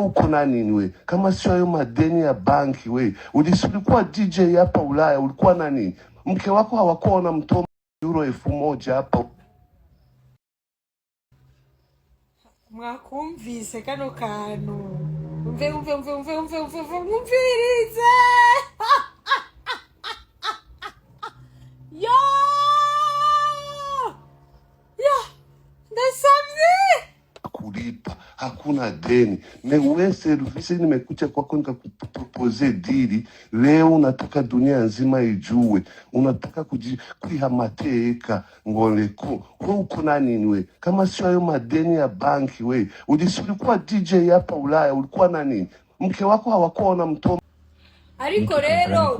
uko na nini we? Kama sio hayo madeni ya banki we. Ulikuwa DJ hapa Ulaya, ulikuwa na nini? Mke wako hawakuwa wanamtoa euro 1000 hapa. Mwakumvise kano kantu. Umvirize. Yo! Ndasamye! Kulipa, hakuna deni. Wewe service nimekuja kwako nikakupropose dili. Leo unataka dunia nzima ijue. Unataka kuihamateka ngoleko. Wewe uko na nini we? Kama sio hayo madeni ya banki we. Ulikuwa DJ hapa Ulaya, ulikuwa na nini? Mke wako hawakuwa wanamtoa. Ariko rero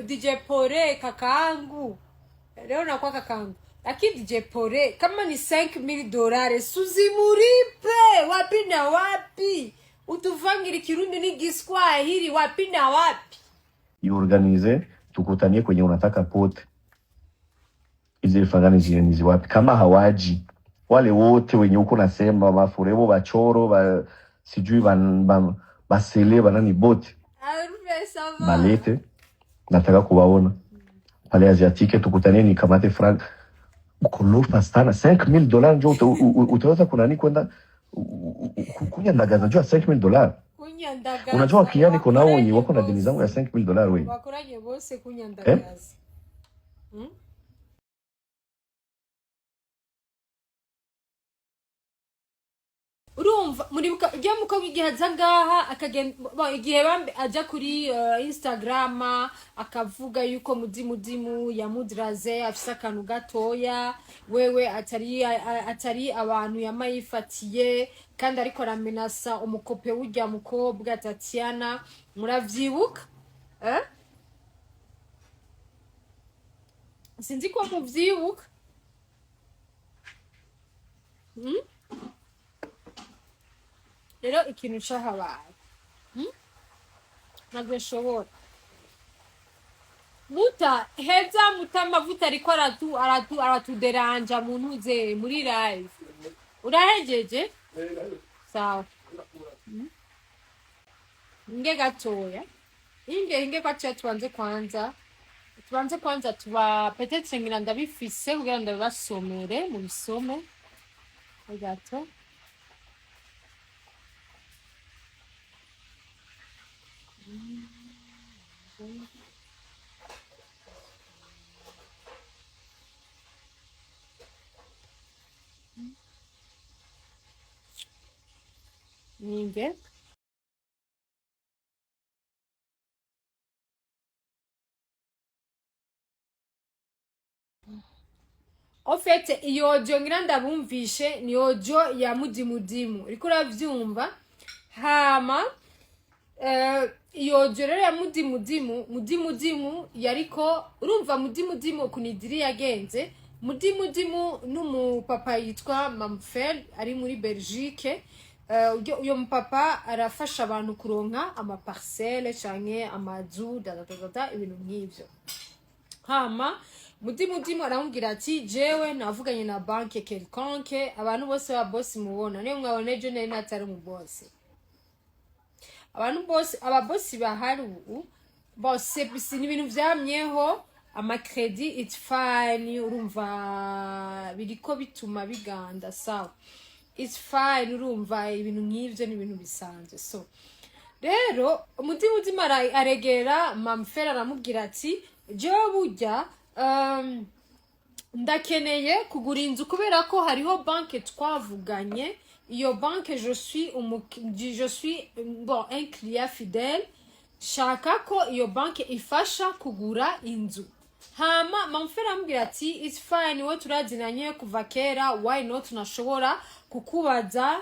DJ Pore kakaangu. Leo nakuwa kakaangu. Lakini DJ Pore kama ni $5,000 suzimuripe wapi na wapi? Utuvangiri Kirundi ni Giswahili wapi na wapi? Iorganize tukutanie kwenye unataka pote. Hizi fangani zienizi wapi? Kama hawaji wale wote wenye uko nasema mafurebo bachoro sijui basele banani bote. Malete nataka kuwaona pale Asiatique tukutanie ni kamate frank ukolofa sana $5,000 njo utaweza kunani kwenda kunyandagaza jua $5,000. Unajua kiani kuna wenye wako na deni zangu ya $5,000 wewe. Wakoranye bose kunyandagaza. Urumva muri byo muko gihaza ngaha akagenda igihe bambe aja kuri Instagram akavuga yuko mudimu yamudraze afisa kantu gatoya wewe atari abantu yamayifatiye kandi ariko ramenasa umukope w'ujya mukobwa Tatiana muravyibuka sinzi ko muvyibuka rero ikintu cahabaye nagweshobora heza amavuta ariko aratuderanja mu ntuze muri live urahejeje sawa inge gatoya inge kwa tubanze kwanza tuba peut-être ngira ndabifise kugira ndabasomere mu bisome gato ninge en fait iyo audio ngira ndabumvishe ni audio ya mudimu uriko uravyumva hama iyo audio rero ya mudimu yariko urumva mudimu kunidiri yagenze mudimu n'umupapa yitwa Mamfel ari muri Belgique uyo mupapa arafasha abantu kuronka ama parcelle canke amazu ibintu nk'ivyo hama mudimu aramubwira ati jewe navuganye na banke quelconque abantu bose ba boss mubona niyo mwabone je nari natari mu boss abantu bose ababosi bahari bose bisi n'ibintu vyamyeho ama credit it's fine urumva biriko bituma biganda sawa it's fine urumva ibintu nk'ivyo n'ibintu bisanzwe so rero mudimu aregera Mamfera aramubwira ati jewe burya ndakeneye kugura inzu kubera ko hariho banke twavuganye iyo banke je suis un client fidèle shaka ko iyo banke ifasha kugura inzu hama Mamfera ambwira ati it's fine we turazinanye kuva kera why not nashobora kukubaza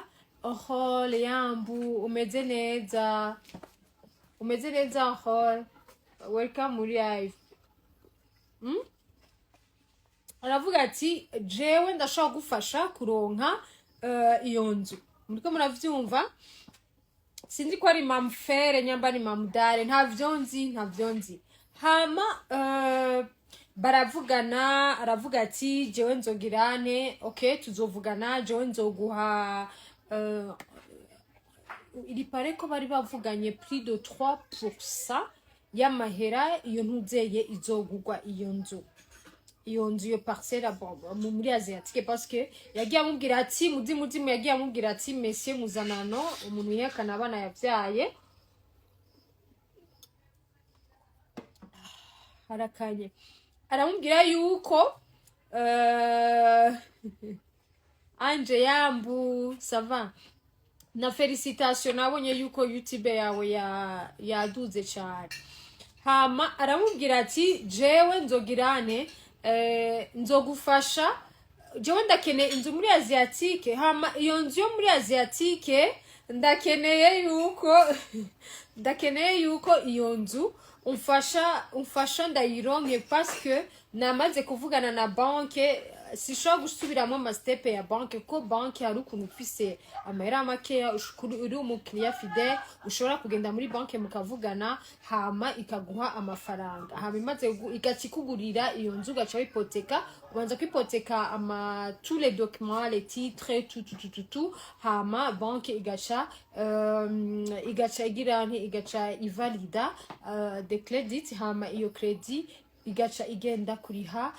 Leambu umeze neza welcome muri live aravuga ati jewe ndashaka gufasha kuronka iyo nzu muriko muravyumva sinzi ko ari Mamfere nyamba ni Mamudare ntavyo nzi hama baravugana aravuga ati jewe nzogirane okay tuzovugana jewe nzoguha il paraît ko bari bavuganye plus de 3% y'amahera iyo ntuzeye izogugwa iyo nzu iyo parcelle muri asiatique parce que yagiye amubwira ati mudimu yagiye amubwira ati monsieur Muzanano umuntu yekana abana yavyaye harakanye aramubwira yuko Anje Yambu sava na felicitation nabonye yuko YouTube yawe yaduze cyane hama aramubwira ati jewe nzogirane nzogufasha jewe ndakene inzu muri asiatique hama iyo nzu yo muri asiatique ndakeneye yuko iyo nzu umfasha ndayironke parce que namaze kuvugana na banke sishobora gusubiramo amastepe ya banke ko banke hari ukuntu ufise amahera makeya uri umukiriya fidele ushobora kugenda muri banke mukavugana hama ikaguha amafaranga hama imaze igaca ikugurira iyo nzu ugaca wipoteka ubanza kwipoteka tous les documents les titres tout hama banke igaca igaca ivalida de credit hama iyo credit igaca igenda kuriha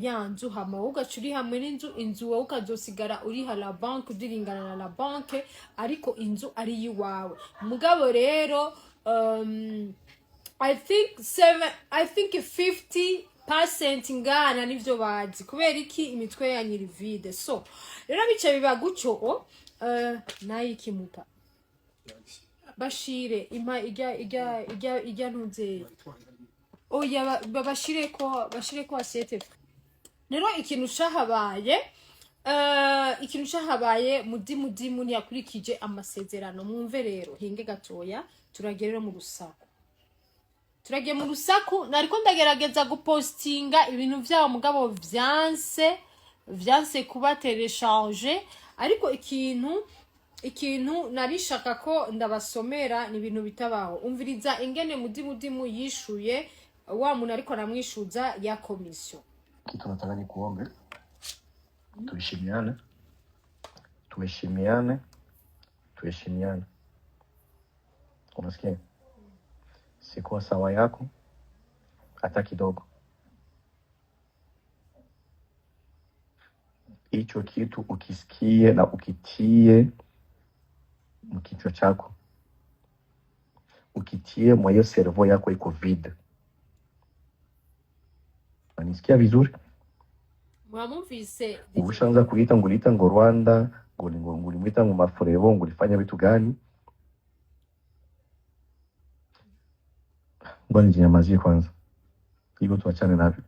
ya nzu hama ugaca uri hamwe n'inzu wowe ukazosigara uriha la banke udiringana na la banke ariko inzu ari yiwawe mugabo rero I think 50% ngana nivyo bazi kubera iki imitwe ya nyiri vide so rero bice biba gucyo nayi kimuta bashire impa ijya ntuze oya bashire ko asete rero ikintu shahabaye mudimu ntiyakurikije amasezerano mwumve rero hinge gatoya turagerera mu rusaku nariko ndagerageza gupostinga ibintu byabo mugabo vyanse kuba telecharge ariko ikintu narishaka ko ndabasomera ni ibintu bitabaho umviriza ingene mudimu yishuye wa muntu ariko aramwishuza ya komisiyo tunataka ni kuombe tuheshimiane unasikia sikuwa sawa yako hata kidogo hicho kitu ukisikie na ukitie mkichwa chako ukitie mwa hiyo servo yako iko vide. Unanisikia vizuri? Mwamumvise. Ubushanza kuita ngo Rwanda, ngulimwita ngo Mafurebo, ngulifanya vitu gani? Ngoja nijinyamazie kwanza. Hivyo tuachane navyo.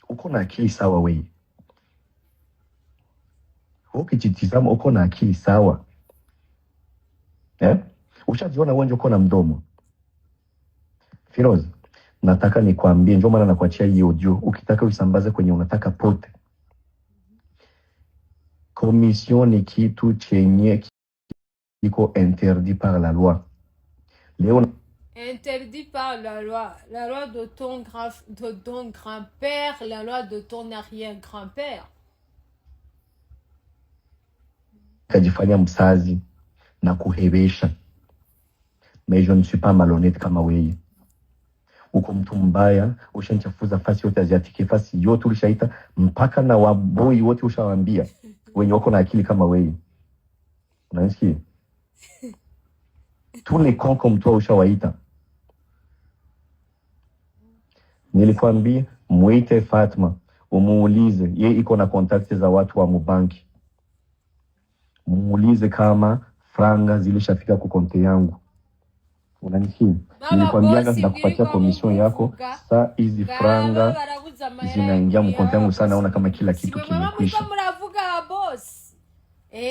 Uko na akili sawa wewe? Ukijitizama uko na akili sawa? Ushajiona wewe uko na mdomo? Firoz, nataka nikwambie, ndio maana nakuachia hii audio, ukitaka usambaze kwenye unataka pote. Commission ni kitu chenye kiko interdit par la loi. Léon interdit par la loi de ton grand-père, la loi de ton arrière-grand-père. Kajifanya msazi na kuhebesha. Mais je ne suis pas malhonnête kama wewe. Uko mtu mbaya, ushanchafuza fasi yote Asiatiki, fasi yote ulishaita, mpaka na waboi wote ushawaambia wenye wako na akili kama wewe. Unanisikia? Tu ni konko mtu ushawaita. Nilikwambia muite Fatma, umuulize yeye iko na kontakti za watu wa mubanki. Muulize kama franga zilishafika kwa konti yangu. Unanisikia? Nilikwambia nitakupatia commission yako, saa hizi franga zinaingia mkonti yangu sana, naona kama kila kitu kimekwisha.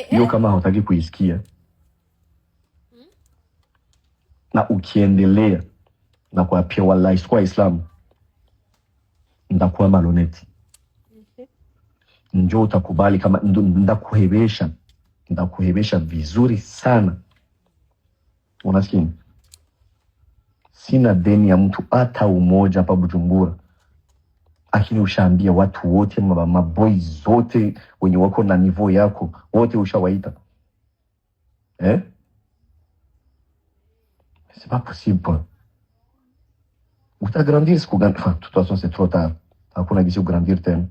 Hiyo kama hutaki kuisikia. Na ukiendelea na kuapia wallahi kwa Islam, ndakuwa maloneti. Njoo utakubali kama ndakuhebesha vizuri sana. Unasikia? Sina deni ya mtu hata umoja hapa Bujumbura. Lakini ushaambia watu wote, maboys zote wenye wako na niveau yako, wote ushawaita. C'est pas possible. Utagrandir siku gani? De toute façon c'est trop tard. Hakuna gisi kugrandir tena.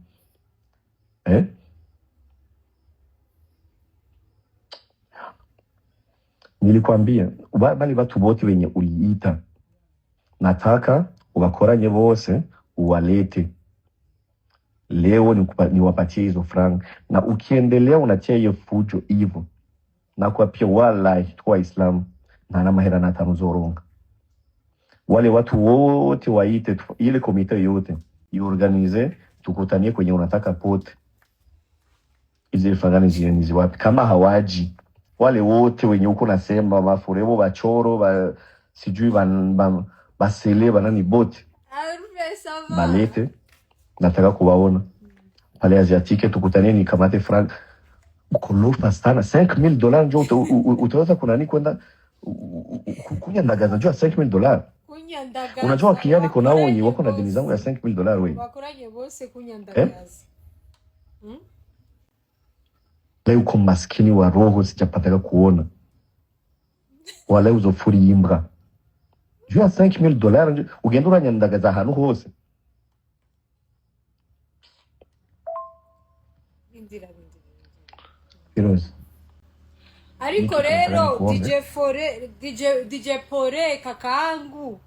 Nilikwambia bali watu wote wenye uliita, nataka uwakoranye bose uwalete leo niwapatie hizo franga, na ukiendelea unatia hiyo fujo hivyo, na kwa pia wallahi kwa Islam na mahera na tanuzoronga wale watu wote waite, ile komite yote iorganize, tukutanie kwenye unataka pote hizo franga zieni wapi. Kama hawaji wale wote wenye uko nasema mafurebo bachoro sijui basele banani bote balete, nataka kuwaona pale Asiatique. Tukutane ni kamate franc ukolofa sana $5,000 njo utaweza kunani kwenda kunya ndagaza jua $5,000. Unajua kiani kuna wao wako na deni zangu ya $5,000 wewe wakoranye bose kunya ndagaza. Leo uko maskini wa roho, sijapataka kuona wale uzofuri imbwa juu ya $5,000 ugenda uranyandagaza ahantu hose. Ariko rero DJ Pore kakaangu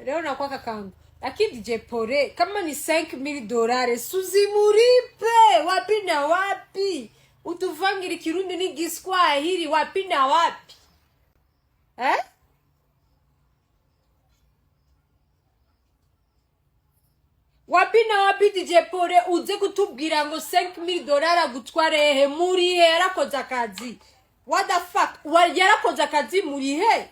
leo nakuwa kakaangu, lakini DJ Pore kama ni $5,000 suzimuripe wapi na wapi, utuvangiri Kirundi ni Giswahili wapi na wapi wapi na wapi DJ Pore uze kutubwira ngo $5,000 gutware he muri he yarakoze akazi. What the fuck? Yarakoze akazi muri he?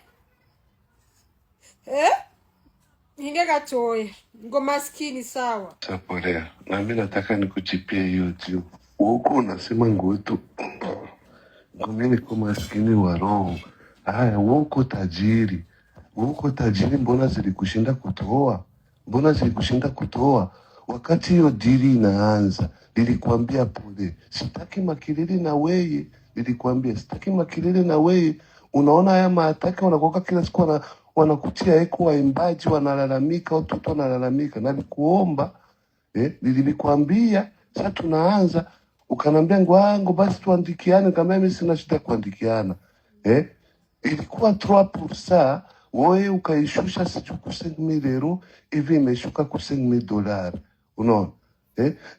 Hinge gatoya ngo maskini sawa. Saporea, na mimi nataka nikuchipie hiyo tu. Huko unasema ngoto. Mimi kwa maskini wa roho. Haya, uko tajiri. Uko tajiri, mbona zilikushinda kutoa? Mbona zilikushinda kutoa? Wakati hiyo dili inaanza, nilikwambia pole. Sitaki makilili na wewe. Nilikwambia sitaki makilili na wewe. Unaona haya maataka wanakoka kila siku wanakutia eko waimbaji wanalalamika, watoto wanalalamika. Nalikuomba, nilikwambia sasa tunaanza, ukanambia ngo basi tuandikiane. Kama mimi sina shida kuandikiana. Ilikuwa 3%, wewe ukaishusha siju $5,000 hivi imeshuka $5,000. Unaona?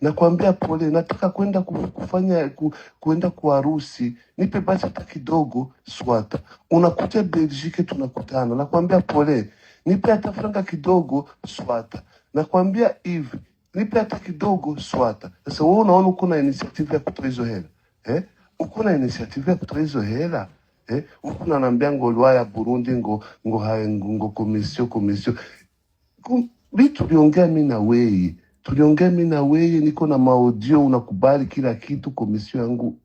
Nakwambia pole, nataka kwenda kufanya kwenda kwa harusi. Nipe basi hata kidogo swata. Unakuja Belgique tunakutana. Nakwambia pole, nipe hata franga kidogo swata. Nakwambia hivi, nipe hata kidogo swata. Sasa wewe unaona uko na initiative ya kutoa hizo hela. Uko na initiative ya kutoa hizo hela. Uko unaniambia ngo lwa ya Burundi ngo commission. Vitu tuliongea mimi na wewe. Tuliongea mimi na wewe, niko na maaudio, unakubali kila kitu, komisi yangu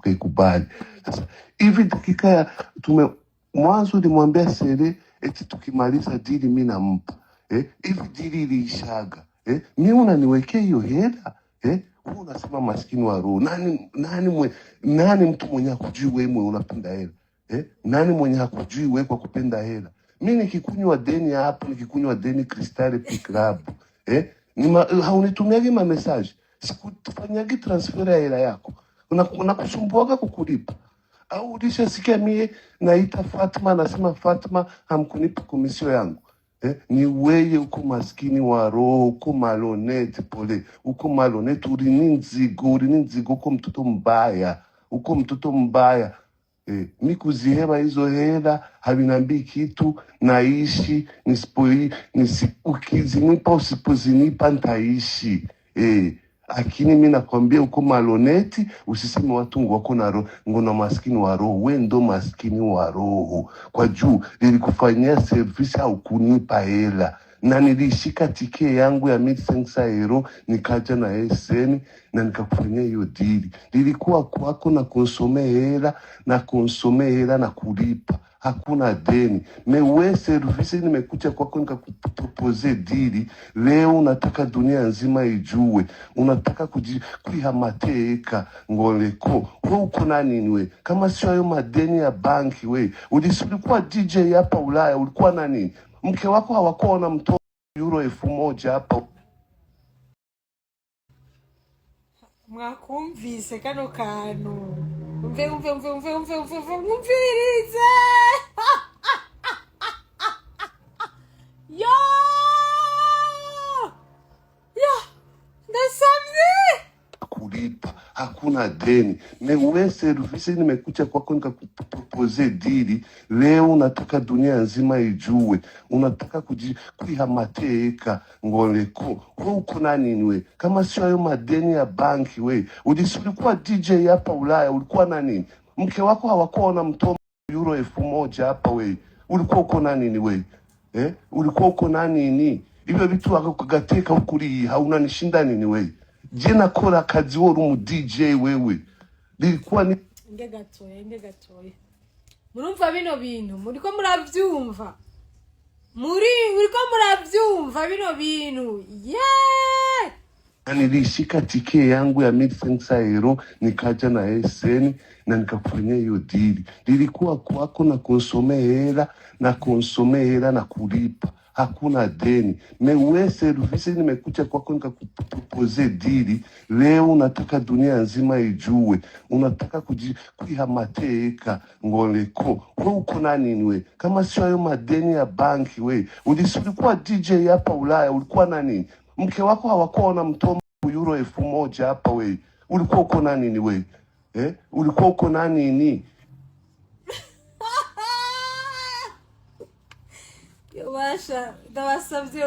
ikubali. Sasa hivi dakika ya mwanzo nilimwambia Sere eti tukimaliza dili mimi nampa. Hivi dili iliishaga. Mimi unaniwekea hiyo hela? Wewe unasema maskini wa roho. Nani mtu mwenye hakujui wewe unapenda hela? Nani mwenye hakujui wewe kwa kupenda hela? Mimi nikikunywa deni hapa, nikikunywa deni Crystal Club. Haunitumiagi message. Sikufanyagi transfer ya hela yako. Unakusumbuaga kukulipa. Au ulishasikia mie naita Fatma, nasema Fatma hamkunipa komisio yangu. Ni wewe uko maskini wa roho, uko malonete pole. Uko malonete, ulini nzigo, uko mtoto mbaya. Uko mtoto mbaya. Mi kuzihema hizo hela, havinambii kitu, naishi, ukizinipa usipozinipa nitaishi. Lakini mimi nakwambia uko maloneti, usiseme watu wako na roho, ngona maskini wa roho. Wewe ndo maskini wa roho. Kwa juu nilikufanyia service au kunipa hela. Na nilishika tike yangu ya €1,500 nikaja na SN na nikakufanyia hiyo dili. Nilikuwa kwako na konsome hela na kulipa. hakuna deni. Mewe service nimekuja kwako nikakupropose dili, leo unataka dunia nzima ijue, unataka kuihamateka ngoleko. We uko na nini we? Kama sio hayo madeni ya banki we, ulikuwa DJ hapa Ulaya, ulikuwa na nini? Mke wako hawakuwa wanamtoa euro 1000 hapa. Mwakumvise kano kantu umvirize yo ndasamye kulipa, hakuna deni. Mewe service nimekuja kwako nikakupropose dili, leo unataka dunia nzima ijue, unataka kuihamateka ngoleko. We uko na nini we? Kama sio hayo madeni ya banki we, ulikuwa DJ hapa Ulaya, ulikuwa na nini? Mke wako hawakuwa wanamtoa euro 1000 hapa we, ulikuwa uko na nini we? Ulikuwa uko na nini? Hivyo vitu wakagateka ukuri, hauna nishinda nini we? Je nakora kazi wori umu DJ wewe, lilikuwa ni ngegatoye murumva bino bintu muriko muravyumva muriko muravyumva bino bintu yeah. Nilishika tike yangu ya 1500 euro nikaja na SN na nikakufanyia hiyo dili. Lilikuwa kwako na konsome hela na kulipa, hakuna deni. Mewe service nimekuja kwako nikakupropose dili, leo unataka dunia nzima ijue, unataka kuihamateka ngoleko. We uko na nini we? Kama sio hayo madeni ya banki we, ulikuwa DJ hapa Ulaya, ulikuwa na nini? Mke wako hawakuwa wanamtoa euro 1000 hapa we, ulikuwa uko na nini we? Ulikuwa uko na nini? Yobasha ndabasavye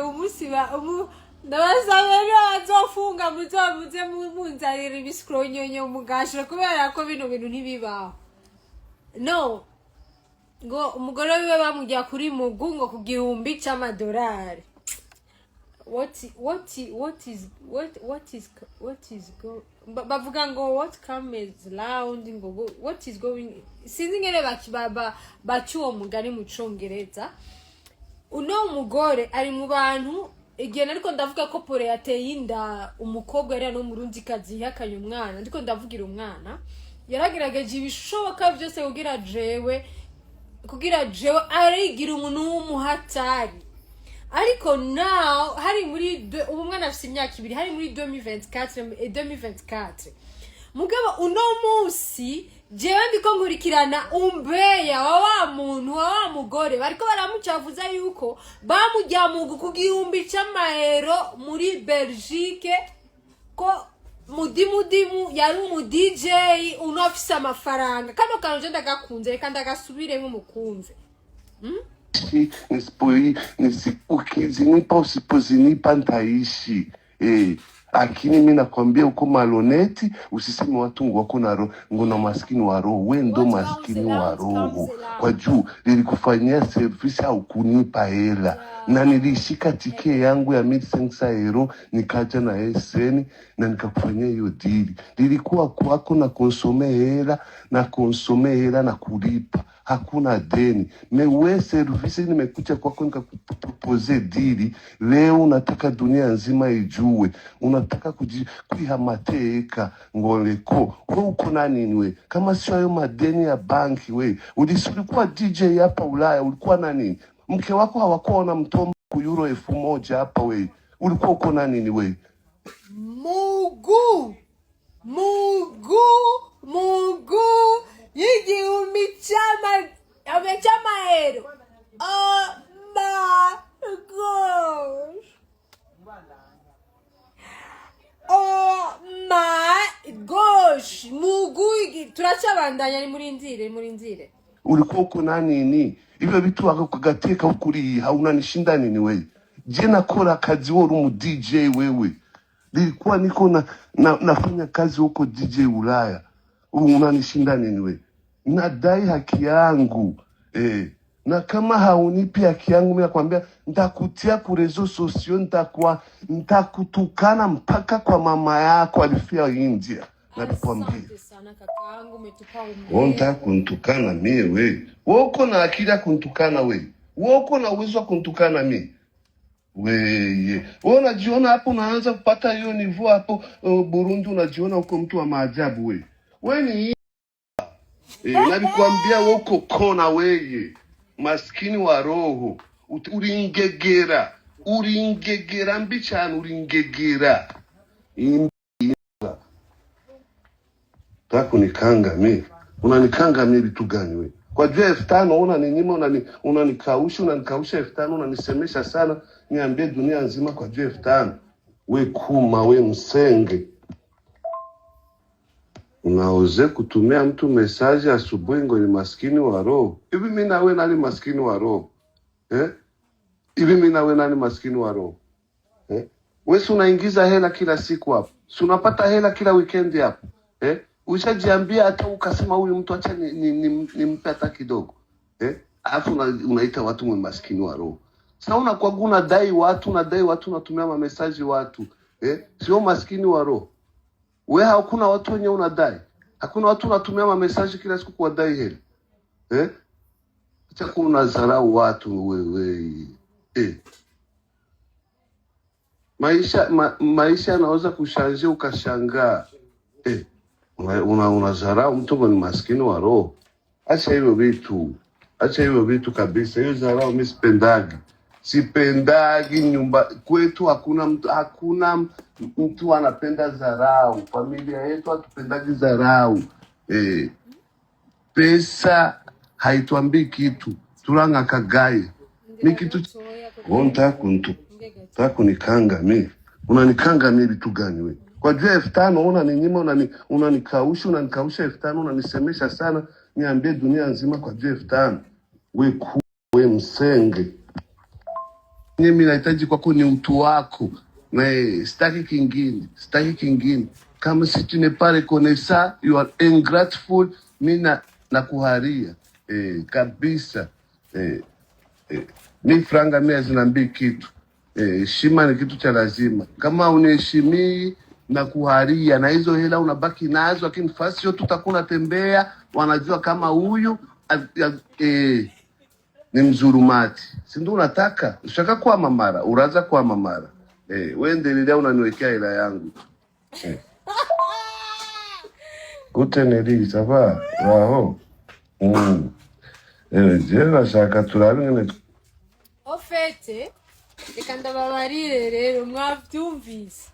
ndabasavye azofunga muze munzarira ibiskronyo mugashira kubera ko bino bintu ntibibaho. No ngo umugore wiwe bamujya kuri mugungo ku gihumbi $100. Bavuga ngo what comes loud ngo what is going, sinzi ngene bacyuwo mugani mu Congereza. Uno mugore ari mu bantu igihe nariko ndavuga ko pore yateye inda umukobwa yari no Murundi kazi yakanye umwana, ndiko ndavugira umwana yaragerageje ibishoboka byose kugira jewe arigira umuntu w'umuhatari. Ariko now hari muri ubu mwana afite imyaka 2, hari muri 2024 mugabo uno munsi jewe ndiko nkurikirana umbeya wa muntu wa mugore bariko baramucavuza yuko bamujyamuga ku gihumbi $100 muri Belgique, ko mudimu yari umu DJ unofisa amafaranga. Kano kanuje ndagakunze kandi agasubiremo mukumve. Nisipozinipa usipozinipa ntaishi. Lakini mimi nakwambia uko maloneti, usiseme watu wako na ngono maskini wa roho. Wewe ndo maskini wa roho. Kwa juu nilikufanyia service au kunipa hela. Na nilishika tike yangu ya 1500 euro nikaja na SN na nikakufanyia hiyo dili. Lilikuwa kwako na konsome hela na kulipa, hakuna deni. Mewe service nimekuja kwako nikakupropose dili, leo unataka dunia nzima ijue, unataka kuihamateka ngoleko. We uko na nini we? Kama sio hayo madeni ya banki we, ulikuwa DJ hapa Ulaya, ulikuwa na nini? Mke wako hawakuwa wanamtoa euro 1000 hapa we, ulikuwa uko na nini we? Mugu y'igihumbi $100. Oh my gosh. Oh my gosh. Mugu turacabandanya ni murindire. Ulikuwa uko na nini? Hivyo vitu wakagateka ukuri, hauna nishinda nini we? Je nakora kazi wori umu DJ wewe, lilikuwa niko nafanya kazi huko DJ Ulaya, unanishinda nini we? Nadai haki yangu. Na kama haunipi haki yangu, mimi nakwambia nitakutia ku rezo sosio, nitakutukana mpaka kwa mama yako alifia India. Nalikwambia. Asante sana kakaangu, umetupa Unataka kuntukana mimi we? Wewe uko na akili ya kuntukana we? Wewe uko na uwezo wa kuntukana mimi? Wewe unajiona hapo unaanza kupata hiyo niveau hapo Burundi, unajiona uko mtu wa maajabu we. Wewe ni nalikwambia wewe uko kona wewe. Maskini wa roho. Uringegera mbi cyane uringegera. Tako nikanga mimi. Unanikanga mimi vitu gani wewe? Kwa juu 5,000 unanikausha 5,000 unanisemesha sana, niambie dunia nzima kwa juu 5,000. We kuma we msenge. Unaoze kutumia mtu message asubuhi ngo ni maskini wa roho. Hivi mimi na wewe nani maskini wa roho? Hivi mimi na wewe nani maskini wa roho? Wewe unaingiza hela kila siku hapo. Si unapata hela kila weekend hapo. Ushajiambia hata ukasema huyu mtu acha nimpe hata kidogo. Alafu unaita watu mwe maskini wa roho. Sasa unakuwa unadai watu unatumia ma message watu. Sio maskini wa roho. Wewe hakuna watu wenye unadai. Hakuna watu unatumia ma message kila siku kuwadai hela. Acha kuna dharau watu wewe. Maisha yanaweza kushangia ukashangaa. Unadharau mtu ni maskini wa roho. Acha hivyo vitu kabisa. Hiyo dharau mimi sipendagi nyumba kwetu hakuna mtu anapenda dharau. Familia yetu hatupendagi dharau. Pesa haituambii kitu. Turanga kagaye. Ni kitu unataka kunikanga mimi. Unanikanga mimi vitu gani wewe? Kwa juu 5,000 unanikausha 5,000 unanisemesha sana, niambie dunia nzima kwa juu 5,000. We msenge. Mimi nahitaji kwako ni mtu wako. Na sitaki kingine. Kama si tu n'es pas reconnaissant, you are ungrateful, mimi nakuharia. Kabisa. Ni franga mimi zinambii kitu. Heshima ni kitu cha lazima. Kama uniheshimii na kuharia na hizo hela unabaki nazo, lakini fasi yote tutakuna tembea, wanajua kama huyu ni mzurumati. Si ndio unataka? Ushaka kwa mamara, uraza kwa mamara. Wewe endelea unaniwekea hela yangu. Kuteneri sava, raho. Jera shaka turabingene. Ofete, reka ndababarire rero mwavyumvise.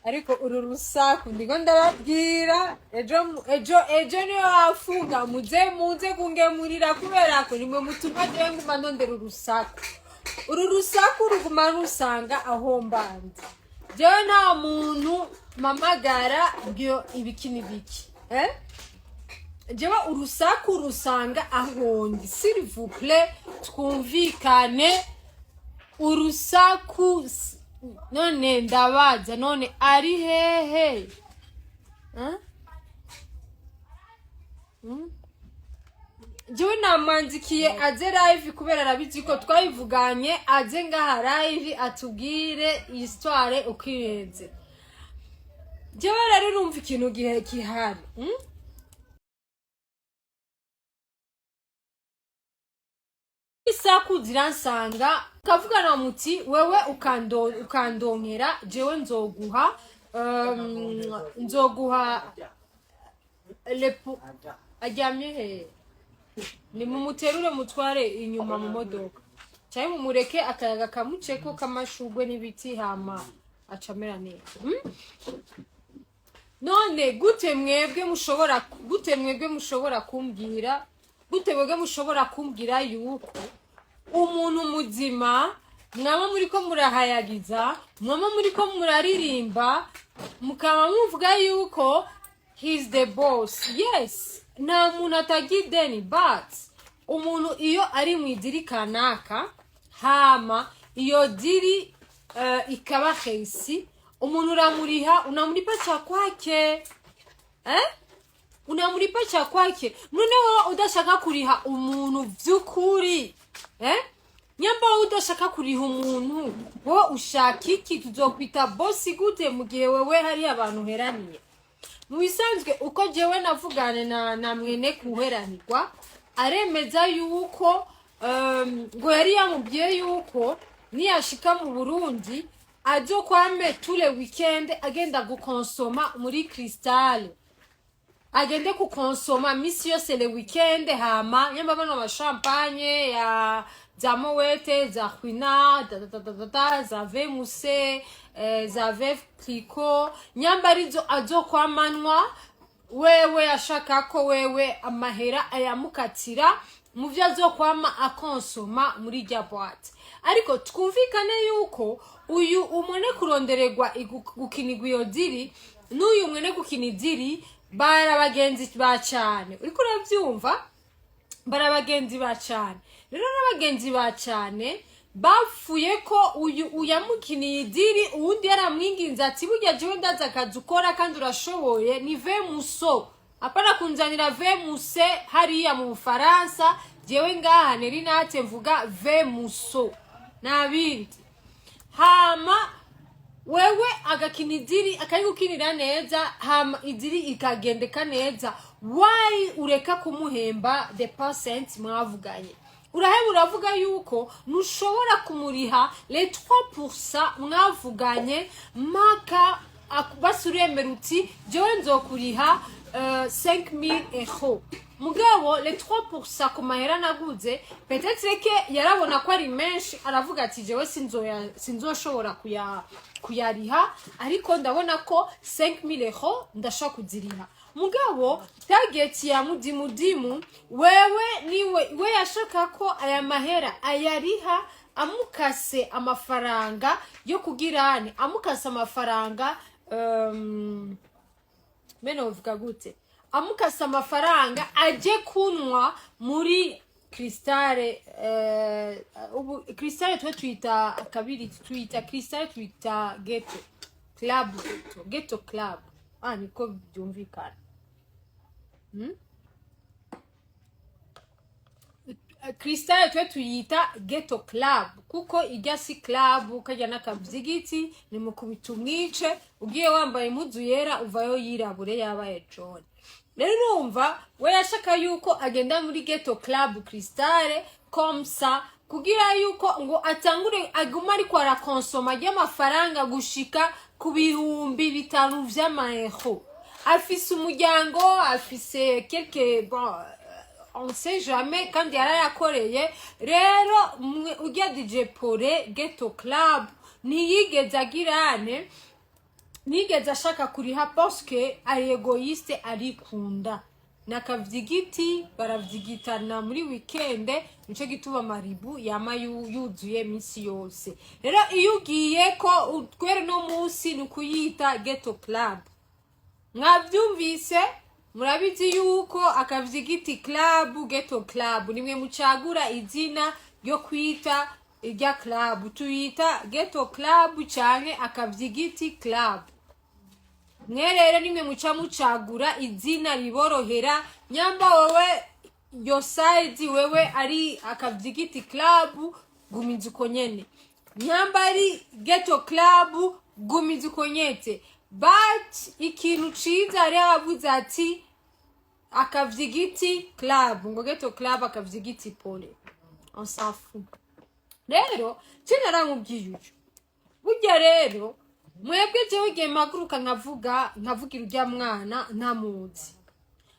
Ariko uru rusaku ndiko ndababwira ejo niyo wafunga muze kungemurira kubera ko nimwe mutuma je nguma ndondera urusaku. Uru rusaku ruguma rusanga aho mbanze. Jewe nta muntu mamagara byo ibikini biki. Jewe urusaku rusanga aho ndi. S'il vous plaît, twumvikane. Urusaku none ndabaza none ari hehe? Jewe namanzikiye aze live kubera arabizi ko twayivuganye, aze ngaha live atubwire histoire ukirenze. Jewe rero urumva ikintu gihe kihari. Isaku ziransanga kavugana muti wewe ukandonkera jewe nzoguha lepo ajyamye he ni mumuterure mutware inyuma mu modoka cyane mumureke akayaga kamuceko kamashugwe n'ibiti hama acamera neza. None gute mwebwe mushobora kumbwira yuko umuntu muzima mwama muriko murahayagiza, mwama muriko muraririmba, mukaba muvuga yuko he's the boss. Yes, nta muntu atagideni, but umuntu iyo ari mwidiri kanaka hama iyo diri ikaba hesi, umuntu unamuripa cha kwake. Unamuripa cha kwake. None wowe udashaka kuriha umuntu vyukuri. nyamba udashaka kuriha umuntu wo ushaka iki tuzokwita boss gute mu gihe wewe hari abantu heraniye mu bisanzwe uko jewe navugane na mwene kuheranirwa aremeza yuko ngo yari yamubwiye yuko niyashika mu Burundi ajo kwame tule weekend agenda gukonsoma muri Cristal agende kukonsoma misi yose le weekend hama nyamba bano ba champagne ya za Moët za Huina za Vemuse za Veuve Clicquot nyamba arizo ajo kwa manwa wewe ashaka ko wewe amahera ayamukatira mu byo azo kwama akonsoma muri rya boîte ariko twumvikane yuko uyu umwene kurondererwa gukinigwa iyo diri n'uyu mwene gukinidiri barabagenzi bacane uriko uravyumva barabagenzi bacane rero n'abagenzi bacane bafuye ko uyu uyamukiniye idiri uwundi yaramwinginza ati burya jewe ndaza akazi ukora kandi urashoboye ni Vemuso apana kunzanira Vemuse hariya mu Bufaransa jewe ngaha neri nate mvuga Vemuso nabindi hama wewe agakina idiri akari gukinira neza hama idiri ikagendeka neza why ureka kumuhemba the percent mwavuganye uraheba uravuga yuko nushobora kumuriha le 3% mwavuganye maka basuremera uti jewe nzokuriha 5000 euros mugabo le 3% ku mahera naguze peut-être que yarabona ko ari menshi aravuga ati jewe sinzoshobora kuyariha ariko ndabona ko 5000 euros ndashaka kuziriha mugabo target ya mudimu wewe we yashaka ko aya mahera ayariha amukase amafaranga yo kugirane amukase amafaranga meno uvuga gute amukase amafaranga aje kunwa muri Cristal ubu Cristal twita kabiri twita Cristal twita ghetto club niko byumvikana Cristal tuyita ghetto club kuko ijya si club kajya nakabyigiti ni mukubita umwice ugiye wambaye impuzu yera uvayo yirabure yabaye John rero urumva we yashaka yuko agenda muri ghetto club Cristal komsa kugira yuko ngo atangure aguma ariko arakonsoma y'amafaranga gushika ku bihumbi 5 vy'amaeuro afise umuryango afise quelque on sait jamais kandi yarayakoreye rero ujya DJ Pole ghetto club niyigeze agirane nigeze ashaka kuriha parce que ari egoiste arikunda nakavyigiti baravyigitana muri weekend nico gituba Maribu yama yuzuye misi yose rero iyo ugiye ko utwere no munsi nukuyita ghetto club mwavyumvise murabizi yuko akavyigiti club ghetto club nimwe mucagura izina ryo kwita irya club tuyita ghetto club canke akavyigiti club mwerere nimwe muca mucagura izina riborohera nyamba wewe yo side wewe ari akavyigiti club gumiza uko nyene nyamba ari ghetto club gumiza uko nyete but ikintu ciza ari abavuze ati akavyigiti club ngo ghetto club akavyigiti Pole on s'en fout rero cinarankubwiye burya rero mwebwe jewe giye maguruka nkavugira urya mwana ntamuzi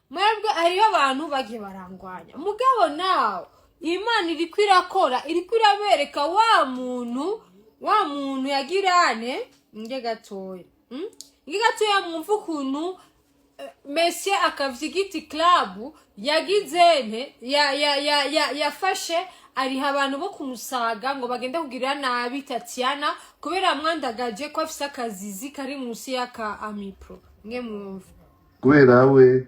mwebwe ariyo abantu bagiye barangwanya mugabo nawo Imana iriko irakora iriko irabereka wa muntu yagirane nge gatoya mwumva ukuntu Monsieur akavyigiti club yagizene yafashe ariha abantu bo kumusaga ngo bagenda kugira nabi Tatiana kubera mwandagaje ko afise akazizi kari munsi yaka Amipro nge mwumva kubera we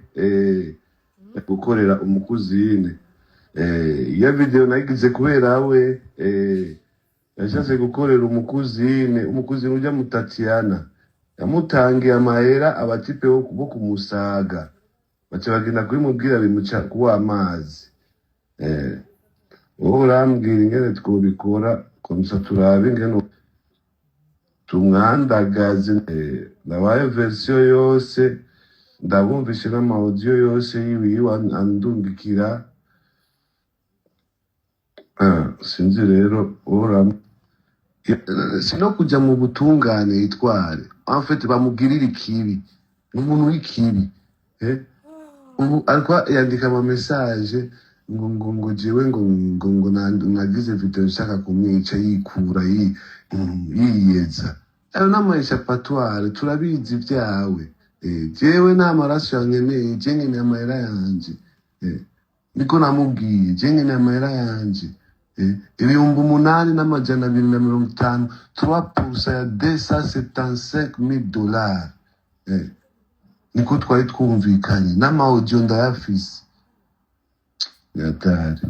gukorera umukuzine ya video nagize kubera we yashatse gukorera umukuzine ujya mu Tatiana yamutangiye amahera abatipe bo kumusaga bace bagenda kuri mubwira bimuca kuwa amazi wowe urambwira ingene twobikora komisa turabe ingene tumwandagaze. Nabaye version yose ndabumvishe n'amaudio yose yiwe andungikira. Sinzi rero sino kuja mu butungane yitware en fait bamugirira ikibi umuntu w'ikibi ubu ariko yandika ama message ngo jewe ngo nagize video nshaka kumwica yikura yiyeza ayo n'amaisha patware turabizi vyawe jewe n'amaraso yankeneye je nkeneye amahera yanje niko namubwiye je nkeneye amahera yanje 8,250 3% ya $275,000 niko twari twumvikanye n'amaudio ndayafise. Yatari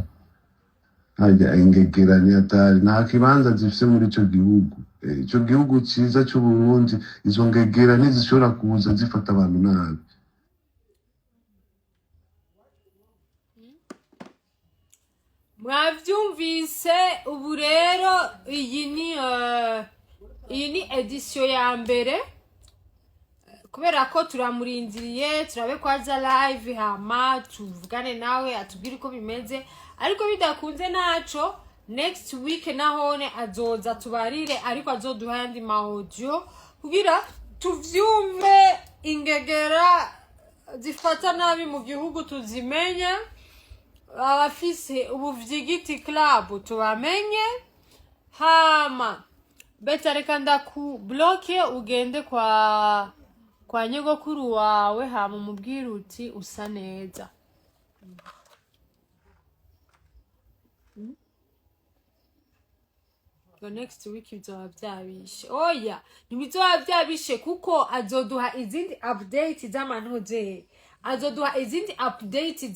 hajya ingegera ni yatari nta kibanza zifise muri ico gihugu. Ico gihugu ciza c'u Burundi izo ngegera ntizishobora kuza zifata abantu nabi. Mwavyumvise ubu rero iyi ni edition ya mbere kubera ko turamurindiriye turabe ko aza live hama tuvugane nawe atubwire uko bimeze, ariko bidakunze naco next week nahone azoza tubarire, ariko azoduha yandi audio kugira tuvyumve ingegera zifata nabi mu gihugu tuzimenye, abafise ubuvyigiti club tubamenye. Hama beta reka ndaku bloke ugende kwa nyogokuru wawe hama umubwire uti usa neza. The next week bizoba vyabishe. Oya, ntibizoba vyabishe kuko azoduha izindi update z'amantoze. Azoduha izindi update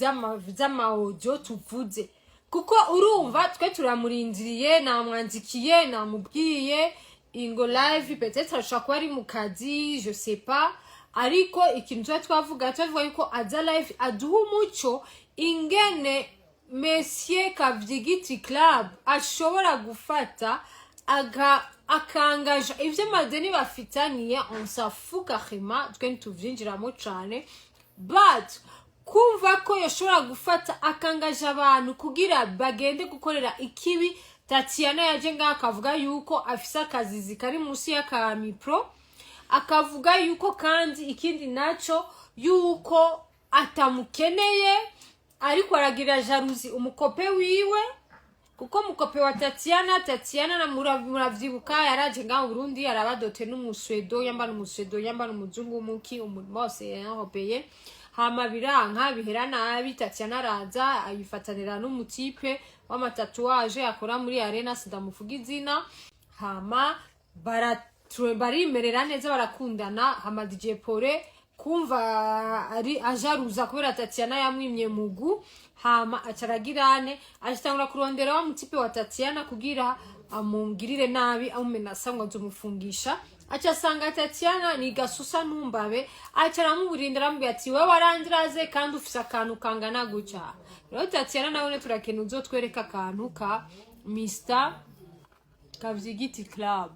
z'amaudio tuvuze. Kuko urumva twe turamurindiriye, namwandikiye, namubwiye ingo live peut-être ashaka ko ari mu kazi, je sais pas. Ariko ikintu twavuga yuko aza live aduha umuco ingene Monsieur Kavyigiti Club ashobora gufata akangaja ivyo madeni bafitaniye on s'afuka khema twe tuvyinjiramo cyane, but kumva ko yashobora gufata akangaja abantu kugira bagende gukorera ikibi. Tatiana yaje akavuga yuko afisa akazi kari munsi ya Kami Pro, akavuga yuko kandi ikindi naco yuko atamukeneye, ariko aragira jalousi umukope wiwe kuko mukope wa Tatiana na muravyibuka yaraje ngaho Burundi arabadote n'umuswedo yambana umuzungu muki umuntu wose yaropeye. Hama biranka bihera nabi, Tatiana araza ayifatanira n'umutipe w'amatatuaje akora muri arena sindamuvuga izina. Hama barimerera neza barakundana. Hama DJ Pole kumva ari ajaruza kubera Tatiana yamwimye mugu, hama acaragirane ashitangura kurondera wa mutipe wa Tatiana kugira amungirire nabi amumenasa ngo azomufungisha. Acasanga Tatiana ni gasusa numbabe, acaramubirindira amubwira ati wewe warandiraze kandi ufise akantu kangana guca. Rero Tatiana nawe turakene uzotwereka akantu ka Mr. Kavyigiti Club.